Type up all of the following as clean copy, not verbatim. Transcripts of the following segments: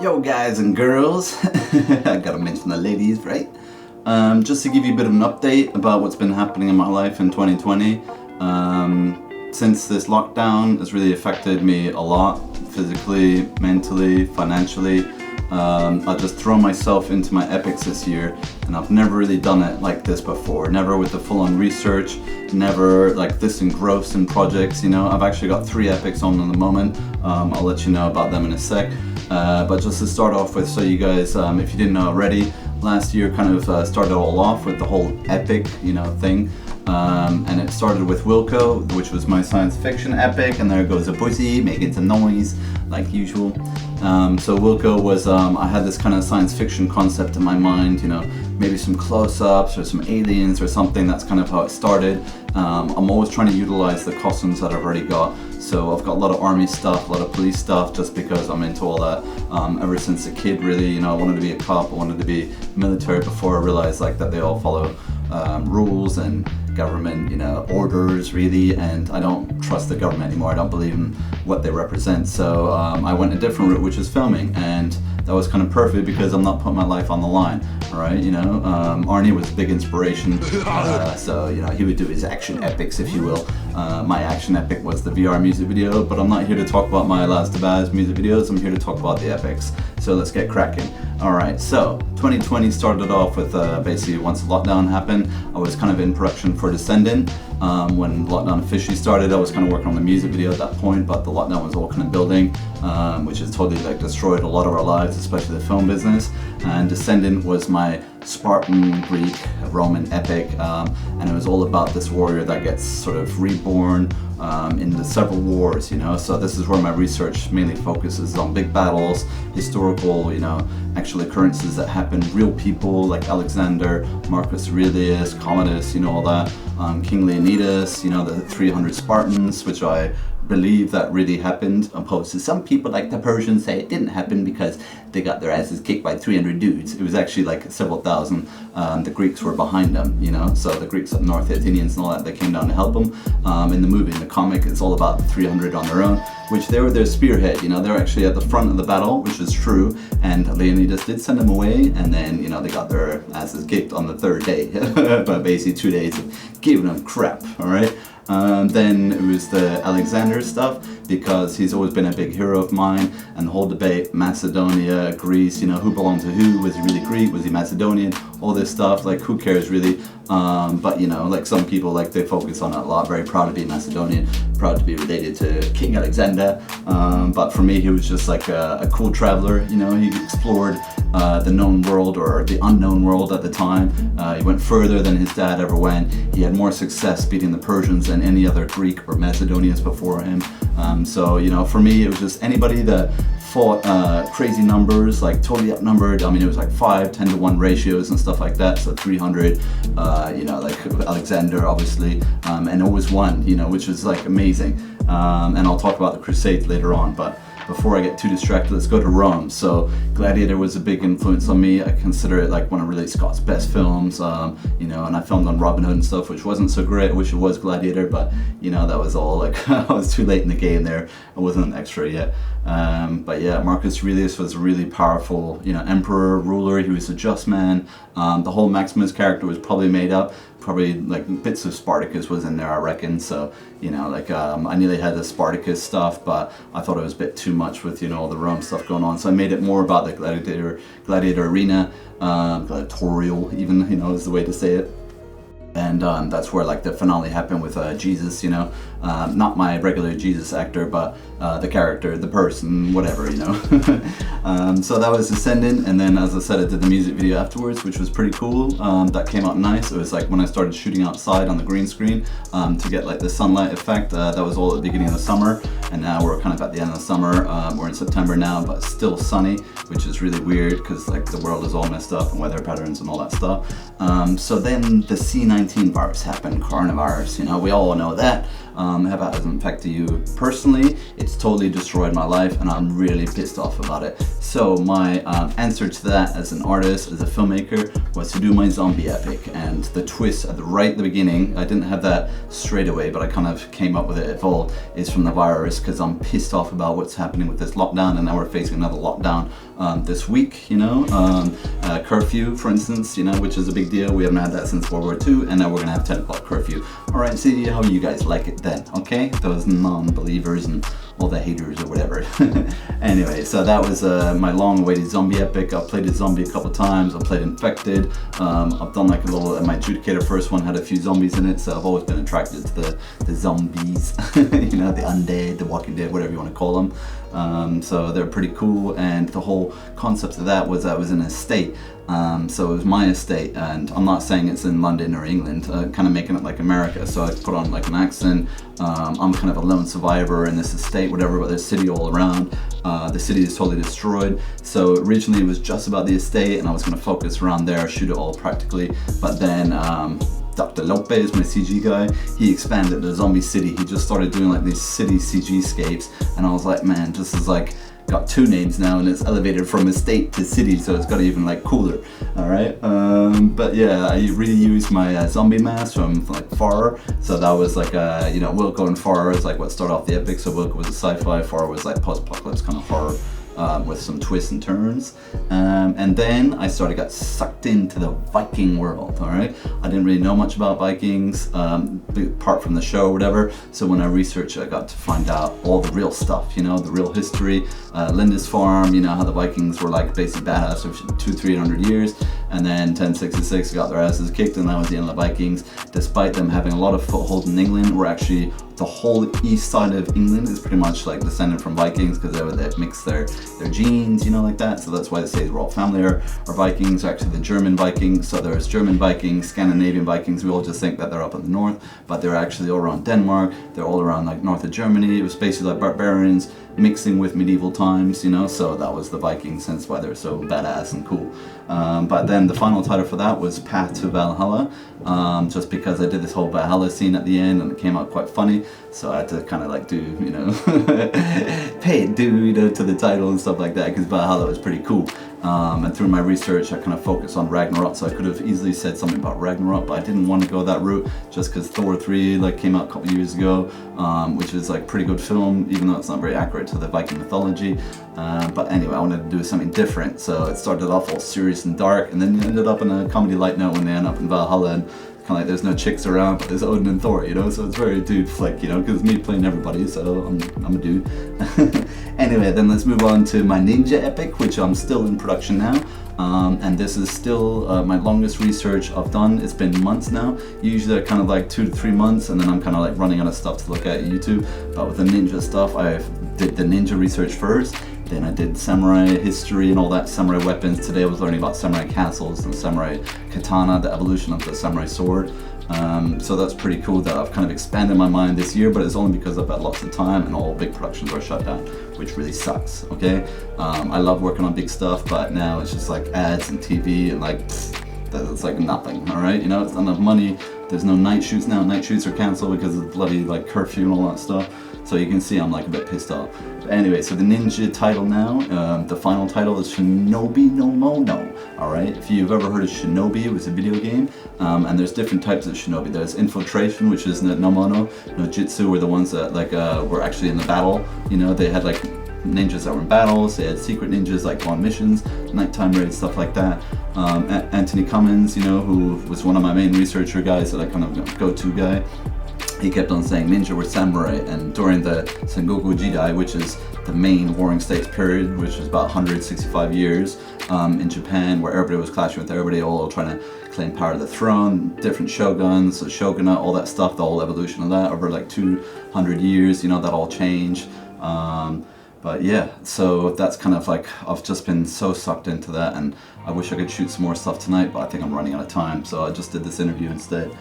Yo guys and girls, I gotta mention the ladies, right? Just to give you a bit of an update about what's been happening in my life in 2020. Since this lockdown has really affected me a lot, physically, mentally, financially. I just thrown myself into my epics this year, and I've never really done it like this before. Never with the full-on research, never like this engrossed in projects, you know. I've actually got 3 epics on at the moment. I'll let you know about them in a sec. But just to start off with, so you guys, if you didn't know already, last year kind of started all off with the whole epic, you know, thing. And it started with Wilco, which was my science fiction epic, and there goes a pussy making some noise, like usual. So Wilco was, I had this kind of science fiction concept in my mind, you know, maybe some close-ups or some aliens or something. That's kind of how it started. I'm always trying to utilize the costumes that I've already got. So I've got a lot of army stuff, a lot of police stuff, just because I'm into all that. Ever since a kid, really, you know, I wanted to be a cop, I wanted to be military before I realized like that they all follow rules and government, you know, orders really, and I don't trust the government anymore. I don't believe in what they represent. So I went a different route, which is filming, and that was kind of perfect because I'm not putting my life on the line, right? You know, Arnie was a big inspiration, so you know, he would do his action epics, if you will. My action epic was the VR music video, but I'm not here to talk about my Last of Us music videos. I'm here to talk about the epics. So let's get cracking. All right, so 2020 started off with basically once the lockdown happened, I was kind of in production for Descendant. When lockdown officially started, I was kind of working on the music video at that point, but the lockdown was all kind of building, which has totally like destroyed a lot of our lives, especially the film business. And Descendant was my Spartan, Greek, Roman epic, and it was all about this warrior that gets sort of reborn into several wars, you know. So this is where my research mainly focuses on big battles, historical, you know, actual occurrences that happened, real people like Alexander, Marcus Aurelius, Commodus, you know, all that, King Leonidas, you know, the 300 Spartans, which I believe that really happened, opposed to some people like the Persians say it didn't happen because they got their asses kicked by 300 dudes. It was actually like several thousand. The Greeks were behind them, you know, so the Greeks up north, the Athenians and all that, they came down to help them. In the movie, in the comic, it's all about the 300 on their own, which they were their spearhead, you know, they're actually at the front of the battle, which is true, and Leonidas did send them away, and then, you know, they got their asses kicked on the 3rd day, but basically 2 days of giving them crap, all right? Then it was the Alexander stuff, because he's always been a big hero of mine, and the whole debate, Macedonia, Greece, you know, who belonged to who, was he really Greek, was he Macedonian, all this stuff, like who cares really, but you know, like some people, like they focus on it a lot, very proud to be Macedonian, proud to be related to King Alexander, but for me he was just like a cool traveler, you know, he explored the known world or the unknown world at the time. He went further than his dad ever went. He had more success beating the Persians than any other Greek or Macedonians before him. So, you know, for me, it was just anybody that fought crazy numbers, like totally outnumbered. I mean, it was like 5, 10 to 1 ratios and stuff like that. So 300, you know, like Alexander, obviously, and always won, you know, which is like amazing. And I'll talk about the Crusades later on, but before I get too distracted, let's go to Rome. So Gladiator was a big influence on me. I consider it like one of really Scott's best films, you know, and I filmed on Robin Hood and stuff, which wasn't so great. I wish it was Gladiator, but you know, that was all like, I was too late in the game there. I wasn't an extra yet. But yeah, Marcus Aurelius was a really powerful, you know, emperor, ruler. He was a just man. The whole Maximus character was probably made up. Probably like bits of Spartacus was in there, I reckon. So, you know, like I nearly had the Spartacus stuff, but I thought it was a bit too much with, you know, all the Rome stuff going on. So I made it more about the gladiator arena, gladiatorial even, you know, is the way to say it. And that's where like the finale happened with Jesus, you know, not my regular Jesus actor, but the character, the person, whatever, you know. So that was Descendant, and then as I said, I did the music video afterwards, which was pretty cool. That came out nice. It was like when I started shooting outside on the green screen to get like the sunlight effect. That was all at the beginning of the summer, and now we're kind of at the end of the summer. We're in September now, but still sunny, which is really weird because like the world is all messed up and weather patterns and all that stuff. So then the C19 virus happened, coronavirus, you know, we all know that. How about it affected you personally? It's totally destroyed my life, and I'm really pissed off about it. So my answer to that as an artist, as a filmmaker, was to do my zombie epic. And the twist at the beginning, I didn't have that straight away, but I kind of came up with it. It all is from the virus, because I'm pissed off about what's happening with this lockdown, and now we're facing another lockdown this week, you know. Curfew, for instance, you know, which is a big deal. We haven't had that since World War II, and now we're gonna have 10 o'clock curfew. All right, see how you guys like it then, okay? Those non-believers and all the haters or whatever. Anyway, so that was my long-awaited zombie epic. I've played a zombie a couple times. I've played Infected. I've done like a little, my Adjudicator first one had a few zombies in it, so I've always been attracted to the zombies, you know, the undead, the Walking Dead, whatever you want to call them. So they're pretty cool, and the whole concept of that was I was in a estate. So it was my estate, and I'm not saying it's in London or England, kind of making it like America. So I put on like an accent. I'm kind of a lone survivor in this estate, whatever, but there's city all around. The city is totally destroyed. So originally it was just about the estate, and I was going to focus around there, shoot it all practically. But then Dr. LOPEZ, my CG guy, he expanded the zombie city. He just started doing like these city CG scapes, and I was like, man, this is like, got two names now, and it's elevated from estate to city, so it's got even like cooler. All right, but yeah, I reused my zombie mask from like Far. So that was like you know, Wilco and Far is like what started off the epic. So Wilco was a sci-fi, Far was like post-apocalypse kind of horror. With some twists and turns, and then I got sucked into the Viking world. All right, I didn't really know much about Vikings, apart from the show or whatever. So when I researched, I got to find out all the real stuff, you know, the real history, Lindisfarne, you know, how the Vikings were like basically badass for 200-300 years, and then 1066 got their asses kicked, and that was the end of the Vikings. Despite them having a lot of foothold in England, we're actually the whole east side of England is pretty much like descended from Vikings, because they mixed their genes, you know, like that. So that's why they say the royal family are Vikings, are actually the German Vikings. So there's German Vikings, Scandinavian Vikings. We all just think that they're up in the north, but they're actually all around Denmark. They're all around like north of Germany. It was basically like barbarians mixing with medieval times, you know. So that was the Vikings, hence why they're so badass and cool. But then the final title for that was Path to Valhalla, just because I did this whole Valhalla scene at the end, and it came out quite funny. So I had to kind of like do, you know, pay it due, you know, to the title and stuff like that, because Valhalla was pretty cool. And through my research, I kind of focused on Ragnarok, so I could have easily said something about Ragnarok, but I didn't want to go that route, just because Thor 3 like came out a couple years ago, which is like pretty good film, even though it's not very accurate to the Viking mythology. But anyway, I wanted to do something different, so it started off all serious and dark, and then ended up in a comedy light note when they end up in Valhalla, and kind of like there's no chicks around, but there's Odin and Thor, you know, so it's very dude flick, you know, because me playing everybody, so I'm a dude. Anyway, then let's move on to my ninja epic, which I'm still in production now. And this is still my longest research I've done. It's been months now. Usually I kind of like 2 to 3 months, and then I'm kind of like running out of stuff to look at YouTube. But with the ninja stuff, I did the ninja research first. Then I did samurai history and all that, samurai weapons. Today I was learning about samurai castles and samurai katana, the evolution of the samurai sword. So that's pretty cool that I've kind of expanded my mind this year, but it's only because I've had lots of time and all big productions are shut down, which really sucks, okay? I love working on big stuff, but now it's just like ads and TV and like, it's like nothing, all right? You know, it's not enough money. There's no night shoots now. Night shoots are canceled because of bloody like curfew and all that stuff. So you can see I'm like a bit pissed off. But anyway, so the ninja title now, the final title is Shinobi no Mono. Alright, if you've ever heard of Shinobi, it was a video game. And there's different types of Shinobi. There's Infiltration, which is no Mono. No Jitsu were the ones that like were actually in the battle. You know, they had like ninjas that were in battles, they had secret ninjas like on missions, nighttime raids, stuff like that. Anthony Cummins, you know, who was one of my main researcher guys, that I kind of go-to guy. He kept on saying ninja were samurai, and during the Sengoku Jidai, which is the main warring states period, which was about 165 years in Japan, where everybody was clashing with everybody, all trying to claim power of the throne, different shoguns, the shogunate, all that stuff, the whole evolution of that over like 200 years, you know, that all changed. But yeah, so that's kind of like, I've just been so sucked into that, and I wish I could shoot some more stuff tonight, but I think I'm running out of time, so I just did this interview instead.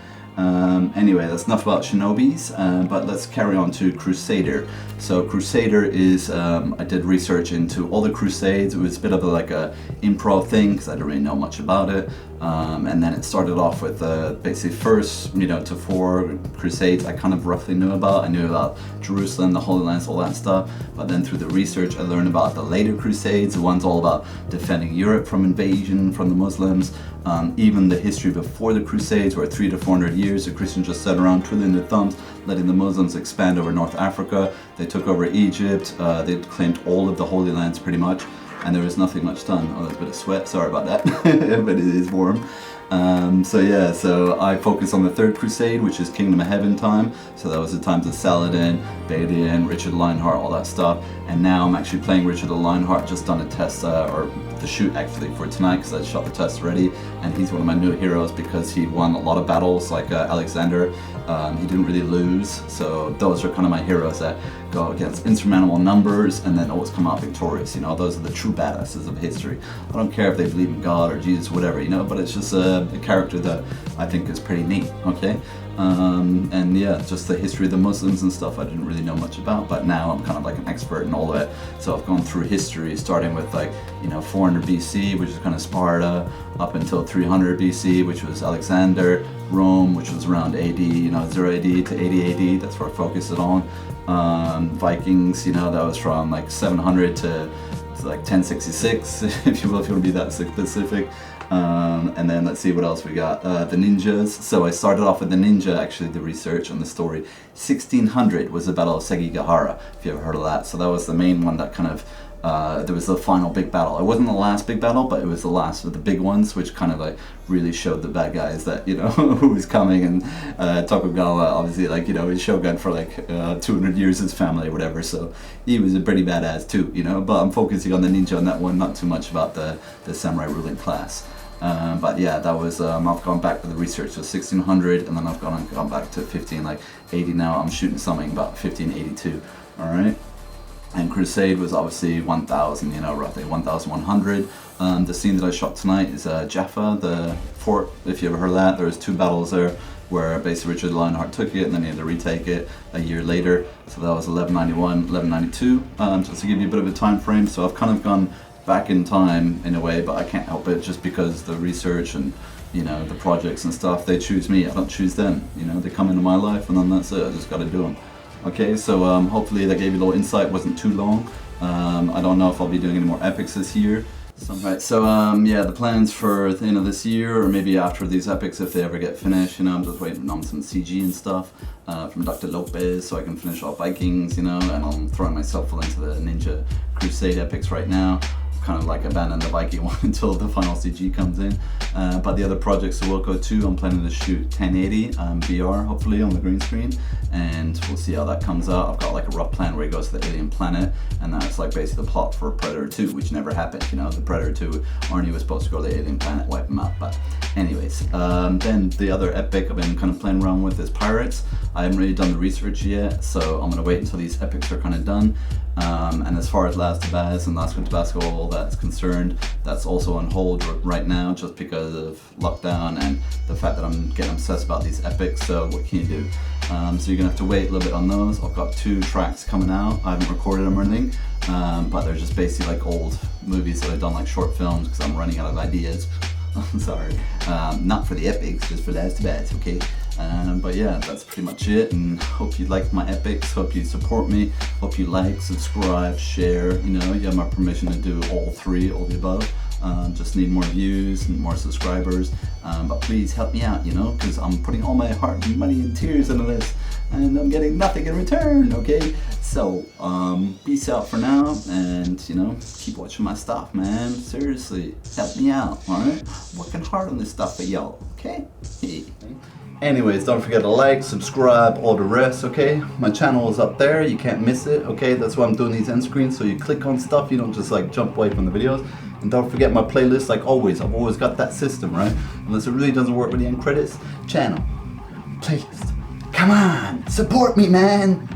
Anyway, that's enough about Shinobis, but let's carry on to Crusader. So Crusader is, I did research into all the Crusades. It was a bit of like a improv thing because I didn't really know much about it. And then it started off with basically first, you know, to 4 Crusades I kind of roughly knew about. I knew about Jerusalem, the Holy Lands, all that stuff. But then through the research I learned about the later Crusades, the ones all about defending Europe from invasion from the Muslims. Even the history before the Crusades, where 300 to 400 years the Christians just sat around twiddling their thumbs, letting the Muslims expand over North Africa. They took over Egypt, they claimed all of the Holy Lands pretty much. and there was nothing much done. Oh, there's a bit of sweat, sorry about that, but it is warm. So yeah, so I focused on the third crusade, which is Kingdom of Heaven time. So that was the times of Saladin, Badian, Richard Lionheart, all that stuff. And now I'm actually playing Richard Lionheart, just done a test, or the shoot actually for tonight, because I shot the test already. And he's one of my new heroes because he won a lot of battles, like Alexander. He didn't really lose. So those are kind of my heroes that go against insurmountable numbers and then always come out victorious. You know, those are the true badasses of history. I don't care if they believe in God or Jesus, whatever, you know, but it's just a character that I think is pretty neat, okay? And yeah, just the history of the Muslims and stuff I didn't really know much about, but now I'm kind of like an expert in all of it. So I've gone through history, starting with like, you know, 400 BC, which is kind of Sparta, up until 300 BC, which was Alexander, Rome, which was around AD, you know, 0 AD to 80 AD, that's where I focused it on. Vikings, you know, that was from like 700 to like 1066, if you will, if you want to be that specific. And then let's see what else we got. The ninjas. So I started off with the ninja, actually, the research on the story. 1600 was the Battle of Sekigahara, if you ever heard of that. So that was the main one that kind of, there was the final big battle. It wasn't the last big battle, but it was the last of the big ones, which kind of like really showed the bad guys that, you know, who was coming. And Tokugawa, obviously, like, you know, his shogun for like 200 years, his family or whatever. So he was a pretty badass too, you know. But I'm focusing on the ninja on that one, not too much about the samurai ruling class. But yeah, that was, I've gone back with the research to 1600, and then I've gone back to 1580 now. I'm shooting something about 1582, alright? And Crusade was obviously 1000, you know, roughly 1100. The scene that I shot tonight is Jaffa, the fort, if you ever heard of that. There was 2 battles there where basically Richard Lionheart took it and then he had to retake it a year later. So that was 1191, 1192, just to give you a bit of a time frame. So I've kind of gone back in time in a way, but I can't help it just because the research and, you know, the projects and stuff, they choose me, I don't choose them, you know, they come into my life and then that's it, I just gotta do them. Okay, so hopefully that gave you a little insight, wasn't too long. I don't know if I'll be doing any more epics this year. Right, so yeah, the plans for the end of this year, or maybe after these epics if they ever get finished, you know, I'm just waiting on some CG and stuff from Dr. LOPEZ so I can finish off Vikings, you know, and I'm throwing myself full into the Ninja Crusade epics right now. Kind of like abandon the Viking one until the final CG comes in. But the other projects that will go to, I'm planning to shoot 1080 VR hopefully on the green screen, and we'll see how that comes out. I've got like a rough plan where he goes to the alien planet, and that's like basically the plot for Predator 2, which never happened, you know. The Predator 2, Arnie was supposed to go to the alien planet, wipe him out, but anyways. Then the other epic I've been kind of playing around with is Pirates. I haven't really done the research yet, so I'm gonna wait until these epics are kind of done. And as far as Last of Us and Lasco Tabasco, all that's concerned, that's also on hold right now just because of lockdown and the fact that I'm getting obsessed about these epics, so what can you do? So you're gonna have to wait a little bit on those. I've got 2 tracks coming out. I haven't recorded them or anything, but they're just basically like old movies that I've done, like short films, because I'm running out of ideas. I'm sorry. Not for the epics, just for Last of Us, okay? But yeah, that's pretty much it, and hope you like my epics, hope you support me, hope you like, subscribe, share, you know, you have my permission to do all 3, all the above. Just need more views and more subscribers, but please help me out, you know, because I'm putting all my heart and money and tears into this, and I'm getting nothing in return, okay? So, peace out for now, and, you know, keep watching my stuff, man. Seriously, help me out, alright? Working hard on this stuff for y'all, okay? Anyways, don't forget to like, subscribe, all the rest, okay? My channel is up there, you can't miss it, okay? That's why I'm doing these end screens, so you click on stuff, you don't just like jump away from the videos. And don't forget my playlist, like always, I've always got that system, right? Unless it really doesn't work with the end credits, channel, playlist. Come on, support me, man!